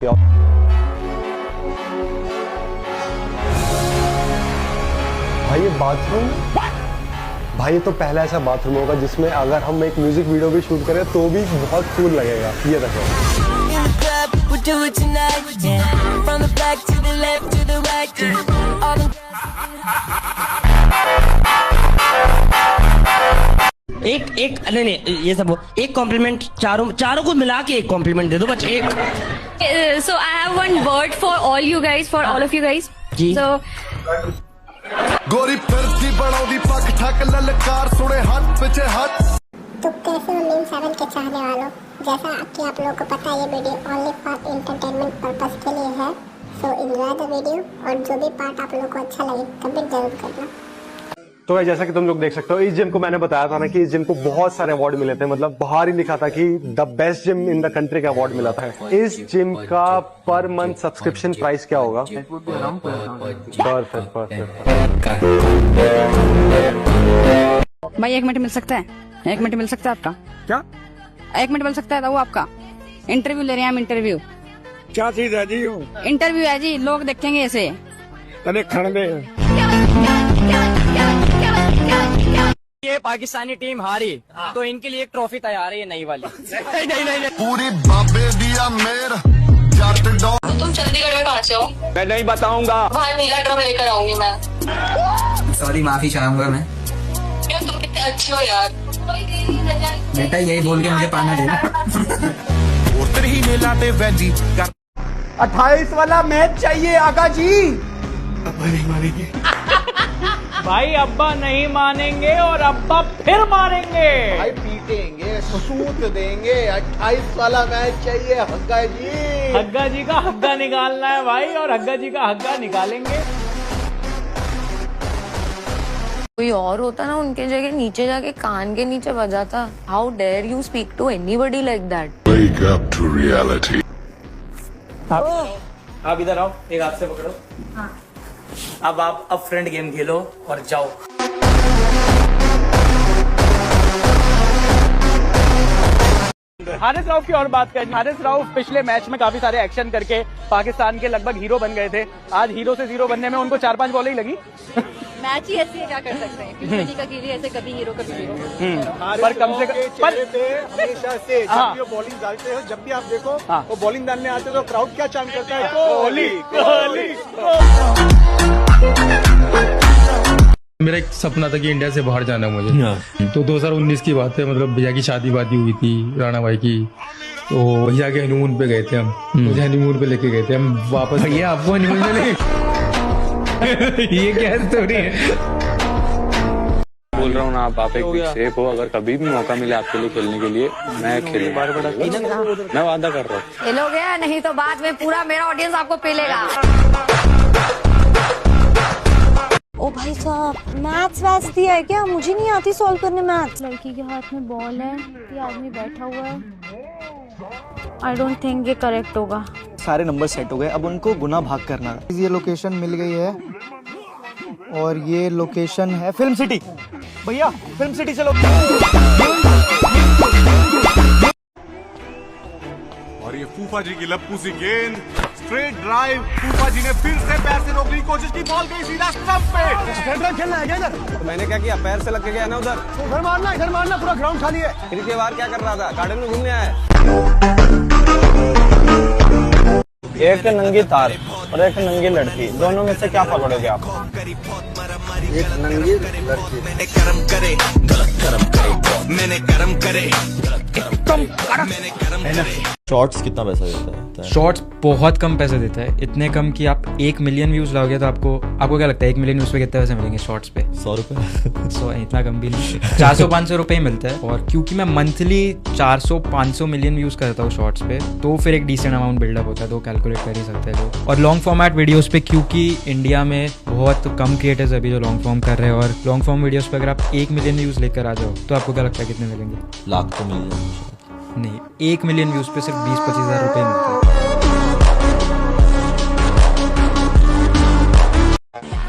भाई ये बाथरूम, भाई ये तो पहला ऐसा बाथरूम होगा जिसमें अगर हम एक म्यूजिक वीडियो भी शूट करें तो भी बहुत कूल लगेगा। ये देखो एक नहीं ये सब एक कॉम्प्लीमेंट चारों को मिला के एक कॉम्प्लीमेंट दे दो बस एक। So I have one word for all you guys, for all of you guys. Ji. So गोरी फिरती बनाऊंगी पक ठक ललकार सुने हाथ पीछे हाथ। तो कैसे हो मीम 7 के चाहने वालों, जैसा कि आप लोगों को पता है ये video only for entertainment purpose के लिए है। सो एंजॉय द वीडियो और जो भी पार्ट आप लोगों को अच्छा लगे कमेंट जरूर करना। तो भाई जैसा कि तुम लोग देख सकते हो, इस जिम को मैंने बताया था ना कि इस जिम को बहुत सारे अवार्ड मिले थे, मतलब बाहर ही लिखा था कि the best gym in the country का अवार्ड मिला था। इस जिम का पर मंथ सब्सक्रिप्शन प्राइस क्या होगा? परफेक्ट। भाई 1 मिनट मिल सकता है? 1 मिनट मिल सकता है आपका? क्या 1 मिनट मिल सकता है? वो आपका इंटरव्यू ले रहे हैं हम। इंटरव्यू क्या चीज है जी? इंटरव्यू है जी, लोग देखेंगे ऐसे। अरे खड़े ये पाकिस्तानी टीम हारी तो इनके लिए एक ट्रॉफी तैयार है, ये नई वाली। नहीं। पूरी बाबे दिया मेर जट डॉ। तुम चंडीगढ़ में कहाँ से हो? मैं नहीं बताऊंगा। वहाँ नीला ड्रम लेकर आऊंगी मैं। सॉरी, माफी चाहूंगा मैं। यार तुम कितने अच्छे हो यार। बेटा यही बोल के मुझे पाना देना। 28 वाला मैच चाहिए आका जी। भाई अब्बा नहीं मानेंगे और अब्बा फिर मानेंगे। भाई पीटेंगे, सूत देंगे। 28 वाला मैच चाहिए हग्गा जी। हग्गा जी का हग्गा निकालना है भाई, और हग्गा जी का हग्गा निकालेंगे। कोई और होता ना उनके जगह नीचे जाके कान के नीचे बजाता। How dare you speak to anybody like that. Wake up to reality. आप इधर आओ, एक हाथ से पकड़ो। हाँ। अब फ्रेंड गेम खेलो और जाओ। हारिस राउफ की और बात करें। हारिस राउफ पिछले मैच में काफी सारे एक्शन करके पाकिस्तान के लगभग हीरो बन गए थे। आज हीरो से जीरो बनने में उनको 4-5 बॉलें ही लगी। मैच ही ऐसे क्या कर सकते हैं? किसी का कीली ऐसे कभी हीरो कभी हीरो। पर कम से कम हमेशा से जब भी बॉलिंग डालते हो, जब भी आप देखो वो बॉलिंग डालने आते तो क्राउड क्या चांट करता है? कोहली कोहली। मेरा एक सपना था कि इंडिया से बाहर जाना मुझे। तो 2019 की बात है, मतलब भैया की शादी वादी हुई थी राणा भाई की, तो भैया के हनीमून पे गए थे हम। मुझे हनीमून पे लेके गए थे हम वापस। भैया आपको हनीमून पे लेके ये क्या स्टोरी है? बोल रहा हूँ ना, आप एक बिग शेप हो। अगर कभी भी मौका मिले आपके लिए खेलने के लिए, मैं खेलूंगा। मैं वादा कर रहा हूँ। खेलोगे या नहीं तो बाद में पूरा मेरा ऑडियंस आपको पेलेगा। ओ भाई साहब, मैथ्स वैस दिया है क्या? मुझे नहीं आती सॉल्व करने मैथ्स। लड़की के हाथ में बॉल है, ये आदमी बैठा हुआ है। आई डोंट थिंक ये करेक्ट होगा। सारे नंबर सेट हो गए, अब उनको गुना भाग करना है। ये लोकेशन मिल गई है और ये लोकेशन है फिल्म सिटी। भैया फिल्म सिटी चलो। और ये फूफा जी की लप्पू सी गेंद, स्ट्रेट ड्राइव। फूफा जी ने फिर से पैर से रोकने की कोशिश की, बॉल गई सीधा स्टंप पे। खेलना है क्या इधर? तो मैंने क्या किया, पैर से लग के गया ना उधर। इधर मारना, पूरा ग्राउंड खाली है। फिर के बार क्या कर रहा था? गार्डन में घूमने आया। एक नंगी तार और एक नंगी लड़की, दोनों में से क्या पकड़ोगे आप? एक नंगी लड़की। मैंने कर्म करे गलत कर्म करे, मैंने कर्म करे शॉर्ट्स कितना पैसा देता है? शॉर्ट्स बहुत कम पैसे देता है, इतने कम कि आप 1 मिलियन व्यूज लाओगे तो आपको क्या लगता है 1 मिलियन व्यूज पे कितने पैसे मिलेंगे शॉर्ट्स पे? 100 रुपए। 100 इतना कम भी नहीं, 400-500 रुपए ही मिलता है। और क्योंकि मैं मंथली 400-500 मिलियन व्यूज करता हूँ शॉर्ट्स पे, तो फिर एक डिसेंट अमाउंट बिल्डअप होता है, तो कैलकुलेट कर ही सकते हैं लोग। और लॉन्ग फॉर्मेट वीडियोस पे, क्योंकि इंडिया में बहुत कम क्रिएटर्स अभी जो लॉन्ग फॉर्म कर रहे हैं, और लॉन्ग फॉर्म वीडियोस पे अगर आप 1 मिलियन व्यूज लेकर आ जाओ तो आपको क्या लगता है कितने मिलेंगे? लाख तो मिल जाएंगे। नहीं, 1 मिलियन व्यूज पे सिर्फ 20-25 हज़ार रुपए मिलते हैं।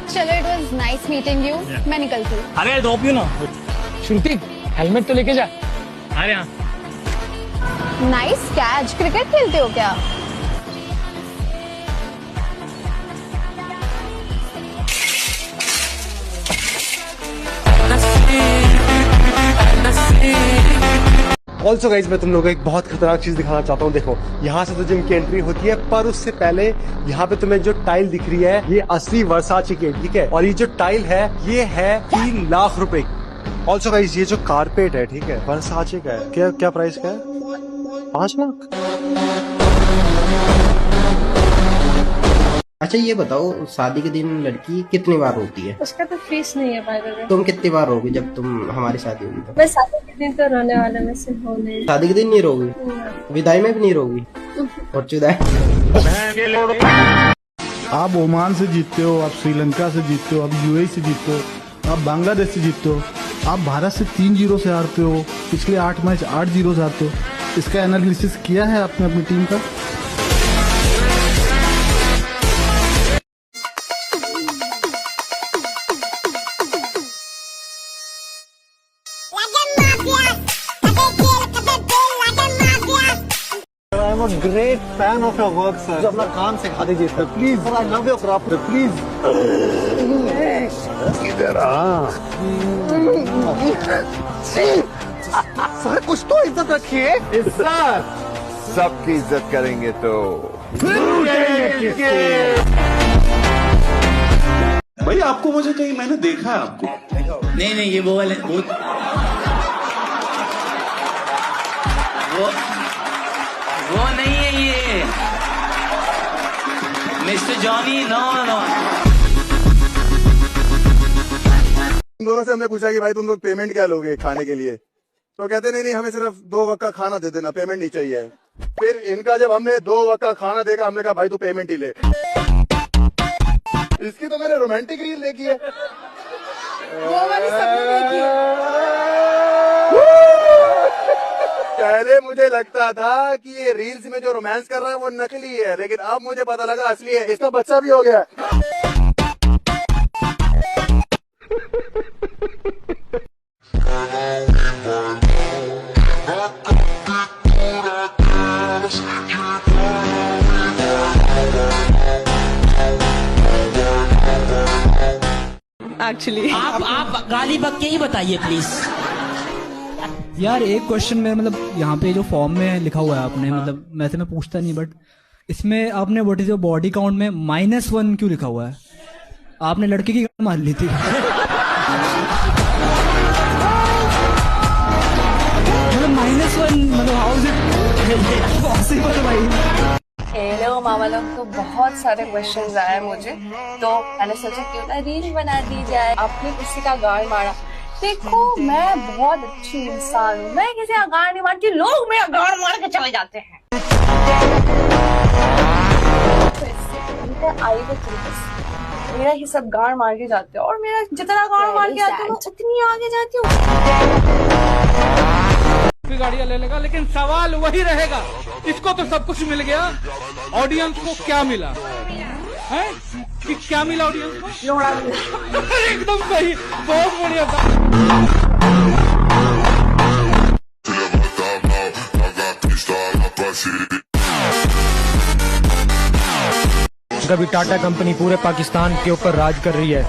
चलो, it was nice meeting you. मैं निकलती हूँ। अरे ड्रॉप यू ना। श्रुति हेलमेट तो लेके जा। अरे हाँ। Nice catch. क्रिकेट खेलते हो क्या? ऑल्सो गाइज मैं तुम लोगों को एक बहुत खतरनाक चीज दिखाना चाहता हूँ। देखो यहाँ से तो जिम की एंट्री होती है, पर उससे पहले यहाँ पे तुम्हें जो टाइल दिख रही है ये असली वर्साचे की है, ठीक है। और ये जो टाइल है ये है 3 लाख रुपए। ऑल्सो गाइज ये जो कारपेट है, ठीक है, वर्साचे का है। क्या प्राइस का है? 5 लाख। अच्छा ये बताओ, शादी के दिन लड़की कितनी बार रोती है? उसका तो फीस नहीं है बाय द वे। तुम कितनी बार रोगी जब तुम हमारी शादी होगी तो? मैं शादी के दिन तो रोने वाला में से हूँ नहीं। शादी के दिन नहीं रोगी? विदाई में भी नहीं रोगी? और चुदाई? आप ओमान से जीतते हो, आप श्रीलंका से जीतते हो, आप यूएई से जीतते हो, आप बांग्लादेश से जीतते हो, आप भारत से 3-0 से हारते हो, पिछले 8 मैच 8-0 से हारते हो। इसका एनालिसिस किया है आपने अपनी टीम का? I'm a great fan of your work, sir. अपना काम सिखा दीजिए sir, please. I love your craft, please. इधर आ। सर कुछ तो इज्जत रखिए। इज्जत सबकी इज्जत करेंगे तो भाई आपको मुझे कहीं मैंने देखा है आपको। नहीं ये वो वाले वो नहीं है ये मिस्टर जॉनी। नो तुम दोनों से हमने पूछा कि भाई तुम लोग पेमेंट क्या लोगे खाने के लिए, तो कहते नहीं हमें सिर्फ 2 वक्त का खाना दे देना, पेमेंट नहीं चाहिए। फिर इनका जब हमने 2 वक्त का खाना देखा, हमने कहा भाई तू पेमेंट ही ले। इसकी तो मैंने रोमांटिक रील देखी है, वो वाली सबने देखी है। पहले मुझे लगता था कि ये रील्स में जो रोमांस कर रहा है वो नकली है, लेकिन अब मुझे पता लगा असली है। इसका बच्चा भी हो गया। एक्चुअली आप गाली बक के ही बताइए प्लीज। यार एक क्वेश्चन में, मतलब यहाँ पे जो फॉर्म में लिखा हुआ है आपने, मतलब वैसे मैं पूछता नहीं, बट इसमें आपने what is your body count में -1 क्यों लिखा हुआ है? आपने लड़के की गांड मार ली थी? मतलब -1, मतलब हाउ इज इट पॉसिबल भाई? हेलो मामा लोग, तो बहुत सारे क्वेश्चंस आए मुझे, तो मैंने सोचा क्यों ना रील बना दी जाए। आपने किसी का गाड़ मारा, देखो मैं बहुत अच्छी इंसान हूँ, मैं किसी का गाड़ नहीं मारती, लोग मेरा गाड़ मार के चले जाते हैं। आई मेरा ही सब गाड़ मार के जाते हो, और मेरा जितना गाड़ मार के आते हो उतनी आगे जाती हूँ। गाड़ियां ले लेगा, लेकिन सवाल वही रहेगा, इसको तो सब कुछ मिल गया, ऑडियंस को क्या मिला है? कि क्या मिला ऑडियंस को? एकदम सही, बहुत बढ़िया था। कभी टाटा कंपनी पूरे पाकिस्तान के ऊपर राज कर रही है,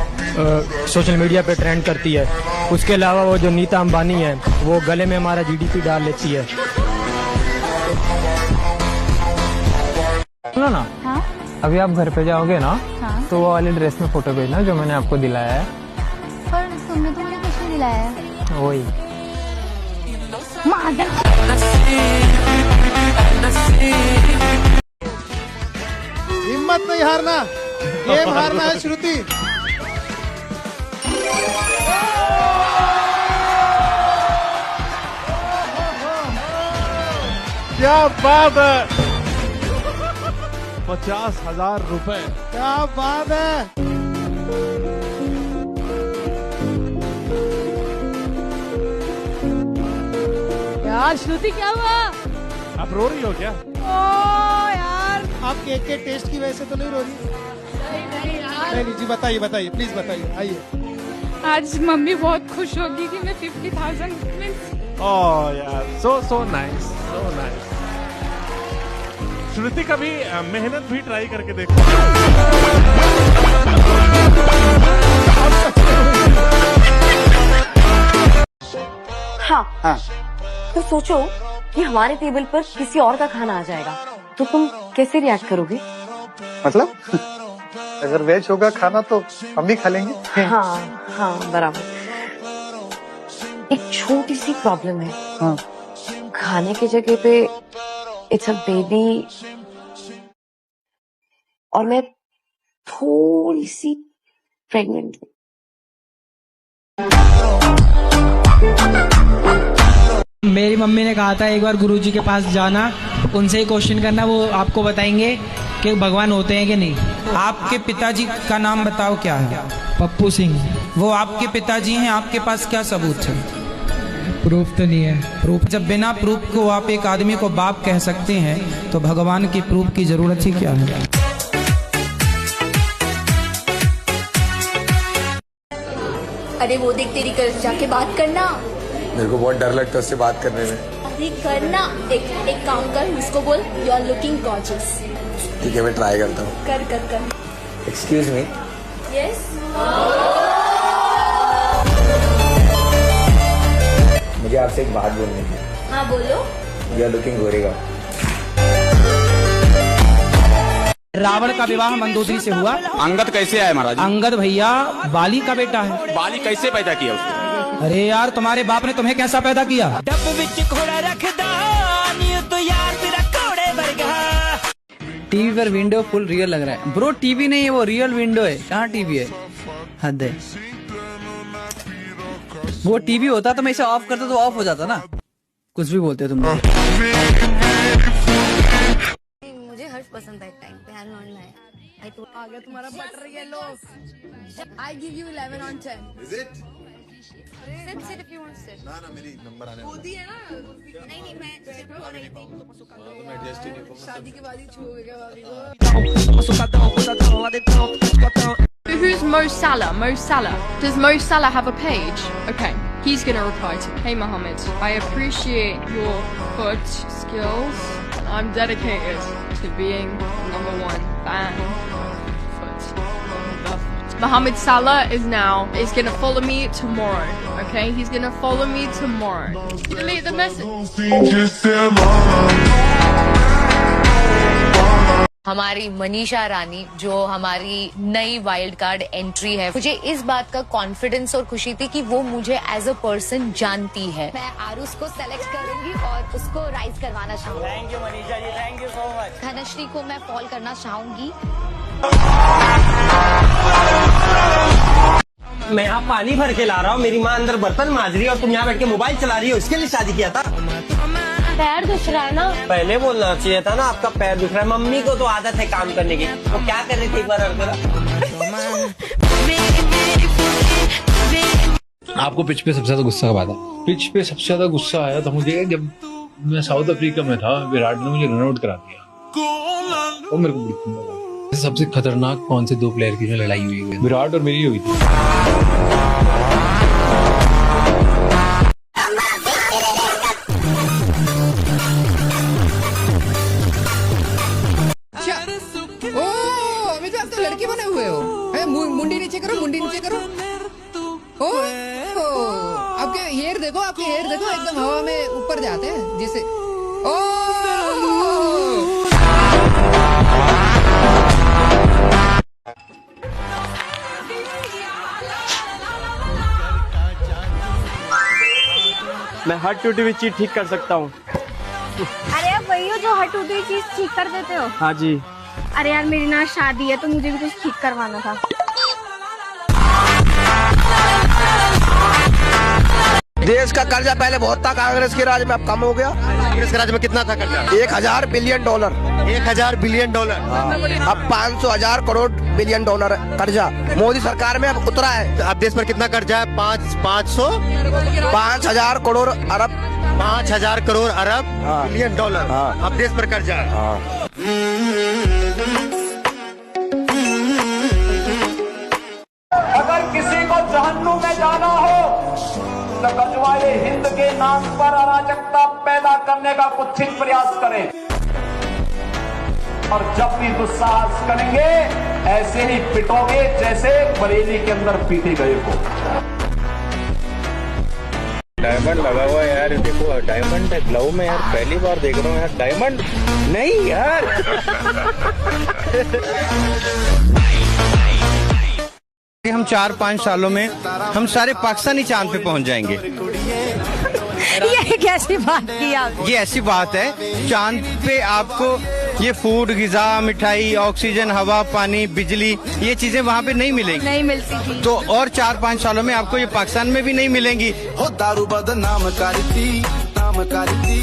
सोशल मीडिया पे ट्रेंड करती है। उसके अलावा वो जो नीता अंबानी है, वो गले में हमारा GDP डाल लेती है। सुनो ना, हाँ? अभी आप घर पे जाओगे ना, हाँ? तो वो वाली ड्रेस में फोटो भेजना जो मैंने आपको दिलाया है। पर तुमने तो मुझे कुछ नहीं दिलाया है। वही हिम्मत नहीं हारना, गेम हारना है श्रुति। क्या बात है, 50,000 रुपए, क्या बात है। यार श्रुति क्या हुआ? आप रो रही हो क्या? ओ यार, आप केक के टेस्ट की वजह से तो नहीं रो रही? नहीं जी, बताइए प्लीज बताइए, आइए। आज मम्मी बहुत खुश होगी कि मैं 50,000 ओह यार, so nice, so nice। श्रुति कभी मेहनत भी ट्राई करके देखो। हाँ। तो सोचो कि हमारे टेबल पर किसी और का खाना आ जाएगा, तो तुम कैसे रिएक्ट करोगे? मतलब अगर वेज होगा खाना तो हम भी खा लेंगे। हाँ हाँ बराबर। एक छोटी सी प्रॉब्लम है। हाँ। खाने की जगह पे इट्स अ बेबी और मैं थोड़ी सी प्रेग्नेंट हूँ। मेरी मम्मी ने कहा था एक बार गुरुजी के पास जाना, उनसे ही क्वेश्चन करना, वो आपको बताएंगे कि भगवान होते हैं कि नहीं। आपके पिताजी का नाम बताओ क्या है? पप्पू सिंह। वो आपके पिताजी हैं, आपके पास क्या सबूत है? प्रूफ तो नहीं है। प्रूफ? जब बिना प्रूफ को आप एक आदमी को बाप कह सकते हैं तो भगवान की प्रूफ की जरूरत ही क्या है? अरे वो देख तेरी कर्ज जाके बात करना। मेरे को बहुत डर लगता है उससे बात करने में। अरे करना, एक काम कर, उसको बोल यू आर लुकिंग गॉर्जियस। ठीक है मैं ट्राई करता हूँ। कर कर कर। Excuse me. यस। मुझे आपसे एक बात बोलनी है। हाँ बोलो। You are looking गोरेगा। रावण का विवाह मंदोदरी से हुआ। अंगद कैसे आए महाराज? अंगद भैया बाली का बेटा है। बाली कैसे पैदा किया उसने? अरे यार तुम्हारे बाप ने तुम्हें कैसा पैदा किया? डब विच घोड़ा रखदा नी तो यार तेरा घोड़े वर्गा। टीवी पर विंडो फुल रियल लग रहा है ब्रो। टीवी नहीं है वो, रियल विंडो है। कहाँ टीवी है? हद है। वो टीवी होता तो मैं इसे ऑफ करता तो ऑफ हो जाता ना। कुछ भी बोलते तुम। मुझे हर्ष पसंद है टाइम पे। आ गया तुम्हारा butter yellow. I give you 11 on 10. Is it? Sit if you want to sit. ना मेरी नंबर आने वाला है ना। नहीं मैं sit हो रही थी। मैं एडजस्ट ही नहीं करूँगा। शादी के बाद ही छू गया भाभी को। Who's Mo Salah? Mo Salah. Does Mo Salah have a page? Okay, he's gonna reply to me. Hey Mohammed, I appreciate your foot skills. I'm dedicated to being #1 fan. Mohammed Salah is gonna follow me tomorrow. Okay, he's gonna follow me tomorrow. Delete the message. हमारी मनीषा रानी जो हमारी नई wild card entry है, मुझे इस बात का confidence और खुशी थी कि वो मुझे एज अ पर्सन जानती है। मैं आरुष को सेलेक्ट करूंगी और उसको राइज करवाना चाहूंगी। Thank you Manisha ji, thank you so much. Dhanashree को मैं फॉल करना चाहूंगी। मैं यहाँ पानी भर के ला रहा हूँ, मेरी माँ अंदर बर्तन मांज रही है और तुम यहाँ बैठ के मोबाइल चला रही हो। इसके लिए शादी किया था? पैर दुख रहा है ना। पहले बोलना चाहिए था ना आपका पैर दुख रहा है। मम्मी को तो आदत है काम करने की। तो क्या कर रही थी एक बार और जरा? आपको पिच पे सबसे ज्यादा गुस्सा कब आता? पिच पे सबसे ज्यादा गुस्सा आया था मुझे जब मैं साउथ अफ्रीका में था। विराट ने मुझे रन आउट करा दिया। वो मेरे को बड़ी खुंदक लगी। सबसे खतरनाक कौन से दो प्लेयर की जो लड़ाई हुई है? विराट और मेरी हुई थी। लड़के बने हुए हो। मुंडी नीचे करो, मुंडी नीचे करो। आपके हेयर देखो, आपके हेयर देखो, एकदम हवा में ऊपर जाते हैं जैसे। मैं हर टूटी हुई चीज ठीक कर सकता हूँ। अरे आप वही हो जो हर टूटी हुई चीज ठीक कर देते हो? हाँ जी। अरे यार मेरी ना शादी है तो मुझे भी कुछ ठीक करवाना था। देश का कर्जा पहले बहुत था, कांग्रेस के राज में अब कम हो गया। कांग्रेस के राज में कितना था कर्जा? 1000 बिलियन डॉलर। 1000 billion dollar. अब 500,000 करोड़ बिलियन डॉलर कर्जा मोदी सरकार में अब उतरा है। अब देश पर कितना कर्जा है? 5,000 करोड़ अरब। 5,000 करोड़ अरब बिलियन डॉलर अब देश पर कर्जा है। अगर किसी को जहन्नुम में जाना हो तो गजवाए हिंद के नाम पर अराजकता पैदा करने का कुत्सित प्रयास करें, और जब भी दुस्साहस करेंगे ऐसे ही पिटोगे जैसे बरेली के अंदर पीटे गए को। डायमंड लगा हुआ है यार, देखो डायमंड है ग्लव में यार, पहली बार देख रहा हूँ यार डायमंड। नहीं यार हम 4-5 सालों में हम सारे पाकिस्तानी चांद पे पहुंच जाएंगे। ये कैसी बात की आप? ये ऐसी बात है, चांद पे आपको ये फूड, ग़िज़ा, मिठाई, ऑक्सीजन, हवा, पानी, बिजली, ये चीजें वहाँ पे नहीं मिलेंगी, नहीं मिलती थी। तो और 4-5 सालों में आपको ये पाकिस्तान में भी नहीं मिलेंगी। दारू बदनाम करती, नाम करती,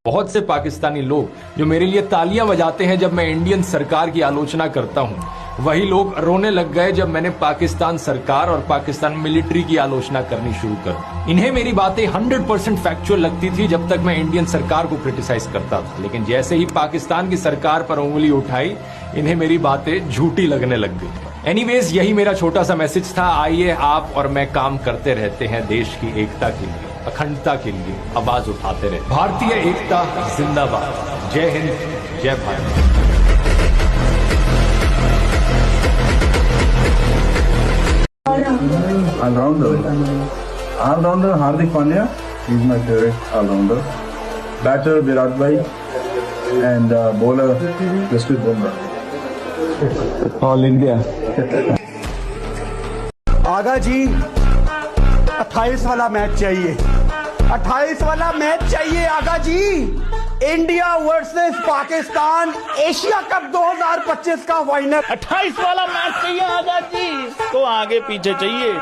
बहुत से पाकिस्तानी लोग जो मेरे लिए तालियां बजाते हैं जब मैं इंडियन सरकार की आलोचना करता हूं, वही लोग रोने लग गए जब मैंने पाकिस्तान सरकार और पाकिस्तान मिलिट्री की आलोचना करनी शुरू कर। इन्हें मेरी बातें 100% फैक्चुअल लगती थी जब तक मैं इंडियन सरकार को क्रिटिसाइज करता था, लेकिन जैसे ही पाकिस्तान की सरकार पर उंगली उठाई, इन्हें मेरी बातें झूठी लगने लग गई। एनीवेज, यही मेरा छोटा सा मैसेज था। आइए आप और मैं काम करते रहते हैं देश की एकता के लिए, अखंडता के लिए आवाज उठाते रहे। भारतीय एकता जिंदाबाद। जय हिंद, जय Bharat. All-rounder Hardik Pandya is my favorite all-rounder. Batter Virat Bhai and bowler Jasprit Bumrah. All India. आगा जी 28 वाला मैच चाहिए, 28 वाला मैच चाहिए Agha ji. India versus Pakistan Asia Cup 2025 का फाइनल, 28 वाला मैच चाहिए आगा जी, तो आगे पीछे चाहिए।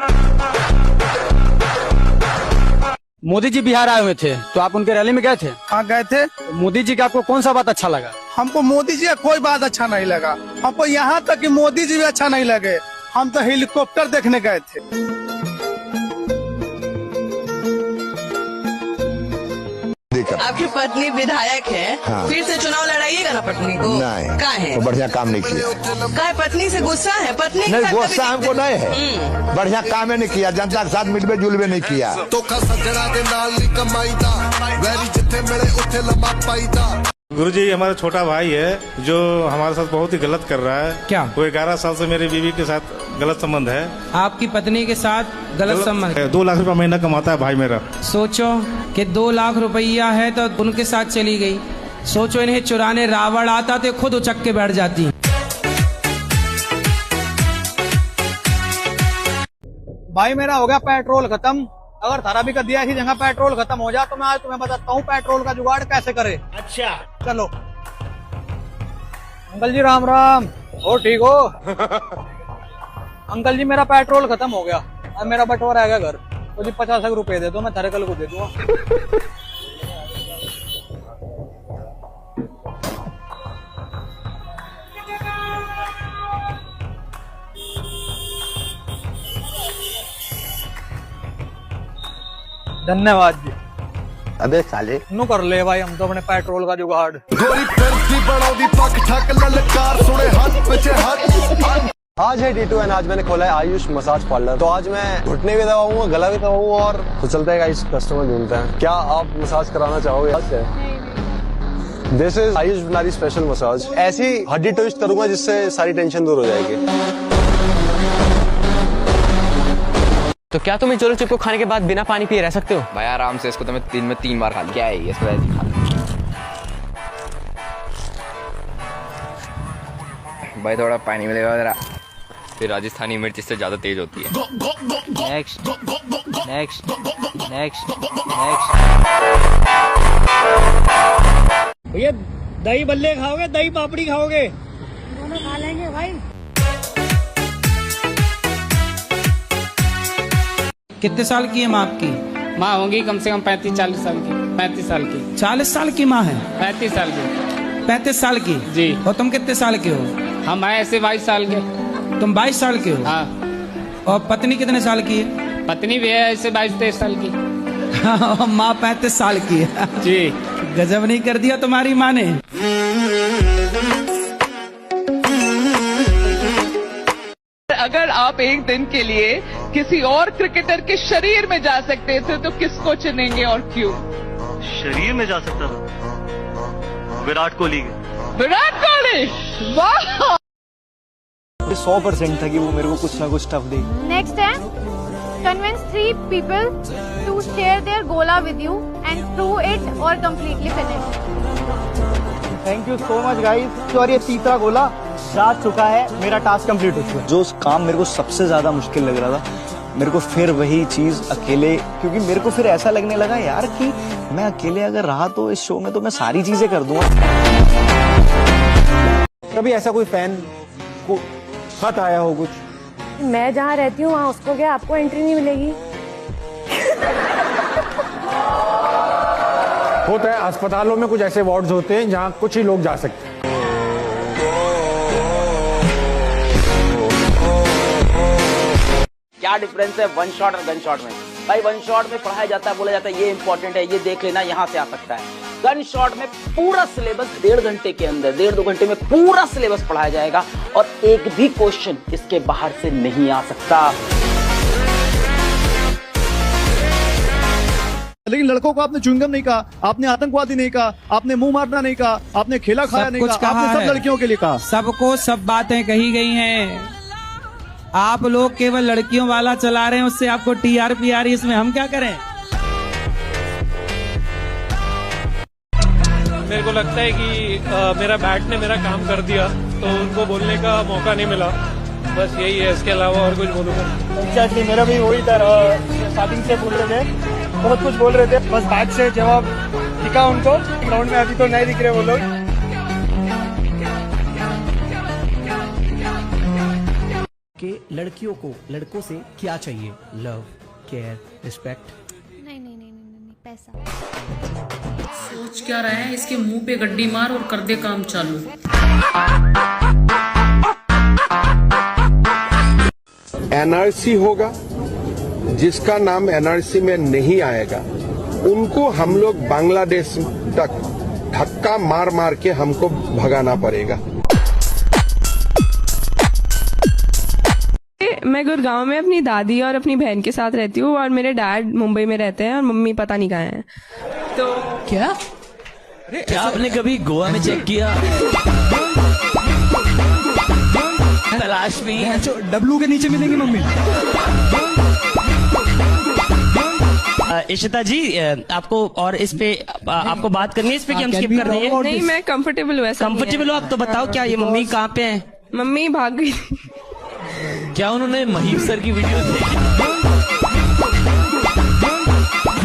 मोदी जी बिहार आए हुए थे, तो आप उनके रैली में गए थे? हाँ गए थे। मोदी जी का आपको कौन सा बात अच्छा लगा? हमको मोदी जी का कोई बात अच्छा नहीं लगा। हमको यहाँ तक कि मोदी जी भी अच्छा नहीं लगे। हम तो हेलीकॉप्टर देखने गए थे। आपकी पत्नी विधायक है, हाँ। फिर से चुनाव लड़ाइएगा ना पत्नी को? नहीं, काहे? वो बढ़िया काम नहीं किया। काहे पत्नी से गुस्सा है? पत्नी नहीं, गुस्सा हमको नहीं है, बढ़िया काम नहीं किया, जनता के साथ मिलबे जुलबे नहीं किया। गुरुजी, हमारा छोटा भाई है जो हमारे साथ बहुत ही गलत कर रहा है। क्या? वो 11 साल से मेरी बीवी के साथ गलत संबंध है। आपकी पत्नी के साथ गलत संबंध? 2 लाख रुपया महीना कमाता है भाई मेरा। सोचो कि 2 लाख रुपया है तो उनके साथ चली गई। सोचो इन्हें चुराने रावण आता तो खुद उचक के बैठ जाती। भाई मेरा हो गया पेट्रोल खत्म। अगर थारा भी कर दिया इसी जगह पेट्रोल खत्म हो जाए तो मैं आज तुम्हें बताता हूँ पेट्रोल का जुगाड़ कैसे करे। अच्छा चलो। अंकल जी राम राम। हो ठीक हो? अंकल जी मेरा पेट्रोल खत्म हो गया, अब मेरा बटवा रह गया घर, तो जी 50 रुपए दे दो, मैं थारे कल को दे दूंगा। धन्यवाद जी। अबे साले नु कर ले भाई, हम तो अपने पेट्रोल का जुगाड़। आज है D2 एंड आज मैंने खोला है आयुष मसाज पार्लर। तो आज मैं घुटने भी दबाऊंगा, गला भी दबाऊंगा और तो चलते हैं गाइस, कस्टमर ढूंढते हैं। क्या आप मसाज कराना चाहोगे? This is Ayush Bhandari special massage. ऐसी हड्डी ट्विस्ट करूंगा जिससे सारी टेंशन दूर हो जाएगी। तो क्या तुम चोलो चिप को खाने के बाद बिना पानी पिए रह सकते हो? भाई आराम से, इसको तो मैं दिन में 3 बार खा लिया। क्या है ये, इसको ऐसे खा भाई, थोड़ा पानी मिलेगा जरा। फिर राजस्थानी मिर्च इससे ज्यादा तेज होती है। Next next next next. भैया दही बल्ले खाओगे, दही पापड़ी खाओगे? दोनों खा लेंगे भाई। कितने साल की है माँ आपकी? माँ होंगी कम से कम 35-40 साल की। 35 साल की। 40 साल की माँ है? 35 साल की। 35 साल की जी। और तुम कितने साल के हो? हम आए ऐसे 22 साल के। तुम 22 साल के हो? हाँ। और पत्नी कितने साल की है? पत्नी भी है ऐसे 22-23 साल की। माँ 35 साल की है जी। गजब नहीं कर दिया तुम्हारी माँ ने। अगर आप एक दिन के लिए किसी और क्रिकेटर के शरीर में जा सकते थे तो किसको चुनेंगे और क्यों? शरीर में जा सकता था विराट कोहली। विराट कोहली, वाह! 100% था कि वो मेरे को कुछ ना कुछ टफ देगी। नेक्स्ट है Convince 3 people to share their gola with you and throw it or completely finish. Thank you so much guys. और ये तीसरा गोला जा चुका है, मेरा टास्क कंप्लीट हो चुका है। जो काम मेरे को सबसे ज्यादा मुश्किल लग रहा था, मेरे को फिर वही चीज अकेले, क्योंकि मेरे को फिर ऐसा लगने लगा यार कि मैं अकेले अगर रहा तो इस शो में तो मैं सारी चीजें कर दूंगा। कभी ऐसा कोई फैन को खत आया हो कुछ? मैं जहाँ रहती हूँ वहाँ उसको क्या आपको एंट्री नहीं मिलेगी? होता है, अस्पतालों में कुछ ऐसे वार्ड्स होते हैं जहाँ कुछ ही लोग जा सकते हैं। क्या डिफरेंस है वन शॉट और गन शॉट में? भाई वन शॉट में पढ़ाया जाता है, बोला जाता है ये इंपॉर्टेंट है, ये देख लेना, यहाँ से आ सकता है। गन शॉट में पूरा सिलेबस 1.5 घंटे के अंदर, 1.5-2 घंटे में पूरा सिलेबस पढ़ाया जाएगा और एक भी क्वेश्चन इसके बाहर से नहीं आ सकता। लेकिन लड़कों को आपने च्युइंगम नहीं कहा, आपने आतंकवादी नहीं कहा, आपने मुंह मारना नहीं कहा, आपने खेला खाया नहीं कहा, आपने सब लड़कियों के लिए कहा। सबको सब बातें कही गई हैं। आप लोग केवल लड़कियों वाला चला रहे हैं, उससे आपको टीआरपी आ रही है, इसमें हम क्या करें? मेरे को लगता है कि मेरा बैट ने मेरा काम कर दिया, तो उनको बोलने का मौका नहीं मिला, बस यही है, इसके अलावा और कुछ बोलूंगा। एग्जैक्टली मेरा भी वही था। स्टार्टिंग से बोल रहे थे, बहुत कुछ बोल रहे थे, बस बैट से जवाब दिखा उनको। ग्राउंड में अभी तो नहीं दिख रहे वो लोग। कि लड़कियों को लड़कों से क्या चाहिए? Love, care, respect? नहीं, पैसा। सोच क्या रहे हैं? इसके मुंह पे गड्डी मार और कर दे काम चालू। एनआरसी होगा, जिसका नाम एनआरसी में नहीं आएगा उनको हम लोग बांग्लादेश तक धक्का मार मार के हमको भगाना पड़ेगा। मैं गुड़गांव में अपनी दादी और अपनी बहन के साथ रहती हूँ और मेरे डैड मुंबई में रहते हैं और मम्मी पता नहीं कहाँ हैं। तो क्या आपने कभी गोवा में चेक किया? तलाश में है, डब्लू के नीचे मिलेंगी मम्मी। इशिता जी, आपको और इस पे आपको बात करनी है, इस पे कि हम स्किप कर रहे हैं? नहीं, मैं कंफर्टेबल हूँ। कंफर्टेबल हो आप? तो बताओ क्या ये मम्मी कहाँ पे है? मम्मी भाग गई। क्या उन्होंने महीप सर की वीडियो देखी?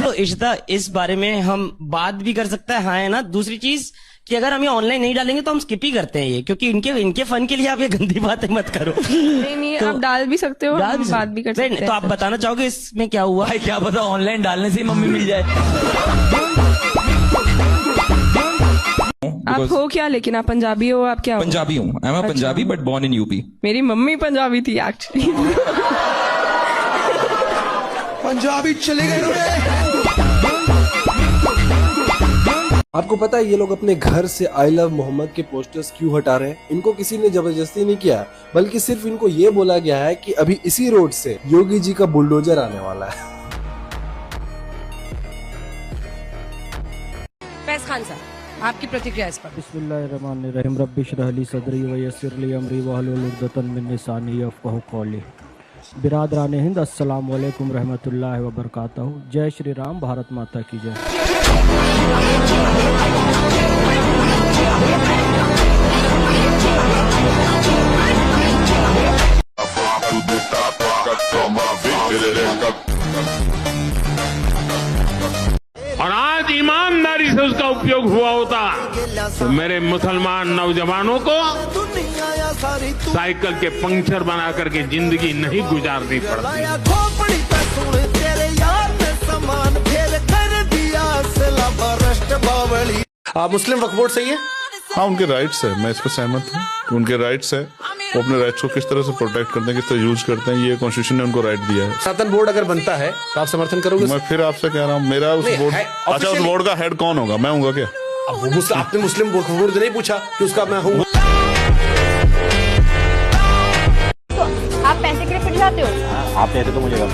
तो इशिता, इस बारे में हम बात भी कर सकते हैं, हाँ है ना? दूसरी चीज कि अगर हम ये ऑनलाइन नहीं डालेंगे तो हम स्किप ही करते हैं ये, क्योंकि इनके फन के लिए आप ये गंदी बातें मत करो। नहीं, तो आप डाल भी सकते हो, बात भी कर सकते हैं। तो आप बताना चाहोगे इसमें क्या हुआ? भाई क्या पता ऑनलाइन डालने से ही मम्मी मिल जाए। आप हो क्या? लेकिन आप पंजाबी हो, आप क्या हो? पंजाबी हूँ, I am Punjabi but born in UP. मेरी मम्मी पंजाबी थी एक्चुअली। पंजाबी चले गए। आपको पता है ये लोग अपने घर से आई लव मोहम्मद के पोस्टर्स क्यों हटा रहे हैं? इनको किसी ने जबरदस्ती नहीं किया, बल्कि सिर्फ इनको ये बोला गया है कि अभी इसी रोड से योगी जी का बुलडोजर आने वाला है। फैज खान साहब, आपकी प्रतिक्रिया इस पर? बिस्मिल्लाहिर्रहमानिर्रहीम, रब्बि इश्रह ली सदरी व यस्सिर ली अमरी वहलुल उक़दतन मिन लिसानी यफ़क़हू क़ौली। बिरादरान हिंद, अस्सलाम वालेकुम रहमतुल्लाहि व बरकातहू। जय श्री राम, भारत माता की जय। और आज ईमानदारी से उसका उपयोग हुआ होता तो मेरे मुसलमान नौजवानों को साइकिल के पंक्चर बना करके जिंदगी नहीं गुजारनी पड़ती। मुस्लिम वक्फ बोर्ड सही है? हाँ, उनके राइट्स है, मैं इस पर सहमत हूँ कि उनके राइट्स है। वो अपने राइट्स को किस तरह से प्रोटेक्ट करते हैं, किस तरह यूज करते हैं, ये कॉन्स्टिट्यूशन ने उनको राइट दिया है। सनातन बोर्ड अगर बनता है तो आप समर्थन करोगे? मैं फिर आपसे कह रहा हूँ, मेरा उस बोर्ड, अच्छा उस बोर्ड का हेड कौन होगा? मैं हूँगा क्या? आपने मुस्लिम वक्फ बोर्ड नहीं पूछा कि उसका मैं हूँ। आप पैसे के लिए पिट जाते हो? आप पैसे तो मुझे आप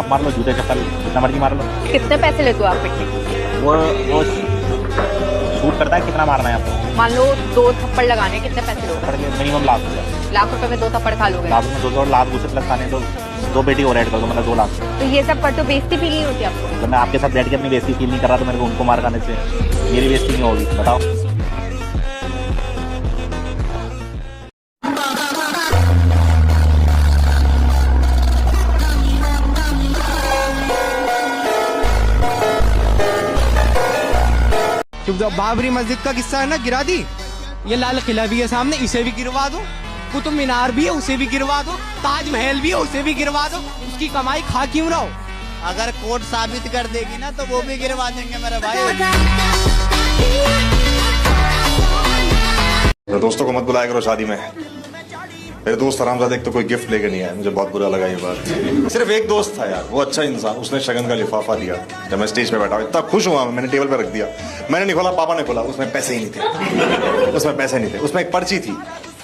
मार लो, जूते चप्पल जितना मर्जी मार लो। कितने पैसे लेते हो आप पिटने? वो शूट करता है, कितना मारना है आपको? मान लो 2 थप्पड़ लगाने, कितने पैसे लोगे? मिनिमम लाख रुपए। लाख रुपए में 2 थप्पड़ खा लोगे? लाख में 2 लाख घुसे प्लस खाने तो 2 पेटी और ऐड कर दो, मतलब 2 लाख। तो ये सब पर तो बेइज्जती फील नहीं होती आपको? जब मैं आपके साथ बैठ के अपनी बेइज्जती फील नहीं कर रहा तो मेरे को उनको मार खाने से मेरी बेइज्जती नहीं होगी, बताओ। बाबरी मस्जिद का किस्सा है ना, गिरा दी। ये लाल किला भी है सामने, इसे भी गिरवा दो। कुतुब मीनार भी है, उसे भी गिरवा दो। ताजमहल भी है, उसे भी गिरवा दो। उसकी कमाई खा क्यों रहो? अगर कोर्ट साबित कर देगी ना तो वो भी गिरवा देंगे मेरे भाई। मेरे दोस्तों को मत बुलाया करो शादी में। मेरे दोस्त हरामजादे एक तो कोई गिफ्ट लेकर नहीं आया, मुझे बहुत बुरा लगा ये बात। सिर्फ एक दोस्त था यार, वो अच्छा इंसान, उसने शगन का लिफाफा दिया। जब मैं स्टेज पे बैठा इतना खुश हुआ, मैंने टेबल पे रख दिया। मैंने नहीं खोला, पापा ने खोला, उसमें पैसे ही नहीं थे। उसमें पैसे नहीं थे, उसमें एक पर्ची थी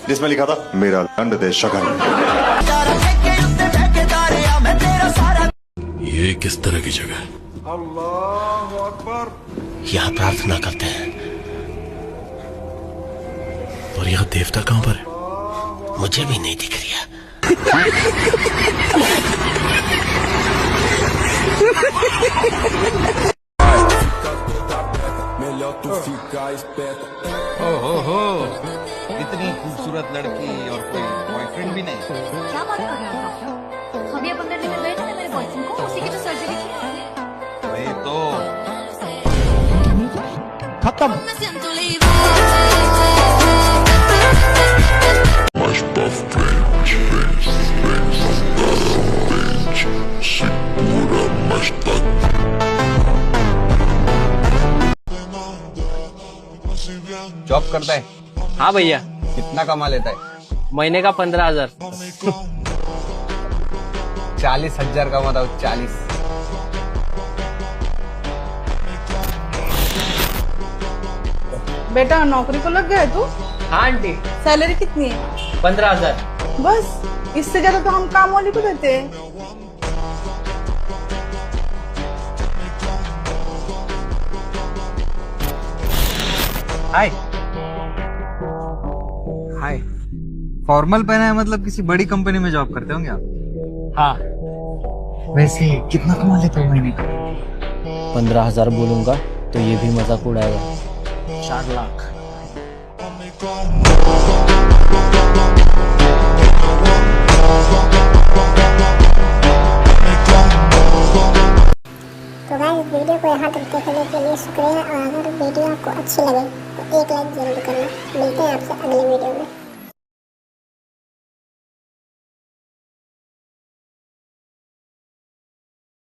जिसमें लिखा था मेरा दंड दे शगन। ये किस तरह की जगह है? यहाँ प्रार्थना करते हैं, और यहाँ देवता कहाँ पर है? मुझे भी नहीं दिख रहा। ओहो, इतनी खूबसूरत लड़की और कोई बॉयफ्रेंड भी नहीं। क्या बात कर रहे हो आप? हम ये 15 दिन में गए थे ना मेरे बॉयफ्रेंड को, उसी की तो सर्जरी की है। वही तो खत्म। जॉब करता है? हाँ भैया। कितना कमा लेता है? महीने का 15,000। 40,000 कमाता हूँ, 40। बेटा नौकरी को लग गया तू? हाँ आंटी। सैलरी कितनी है? 15,000। बस इससे ज्यादा तो हम काम वाली को देते हैं। हाय हाय। फॉर्मल पहना है मतलब किसी बड़ी कंपनी में जॉब करते होंगे आप? हाँ। वैसे कितना कमा लेते हो महीने का? 15,000 बोलूंगा तो ये भी मजाक उड़ाएगा। 4 लाख। तो गाइस वीडियो को यहाँ तक देखने के लिए शुक्रिया, और अगर वीडियो आपको अच्छी लगे तो एक लाइक जरूर करना। मिलते हैं आपसे अगले वीडियो में।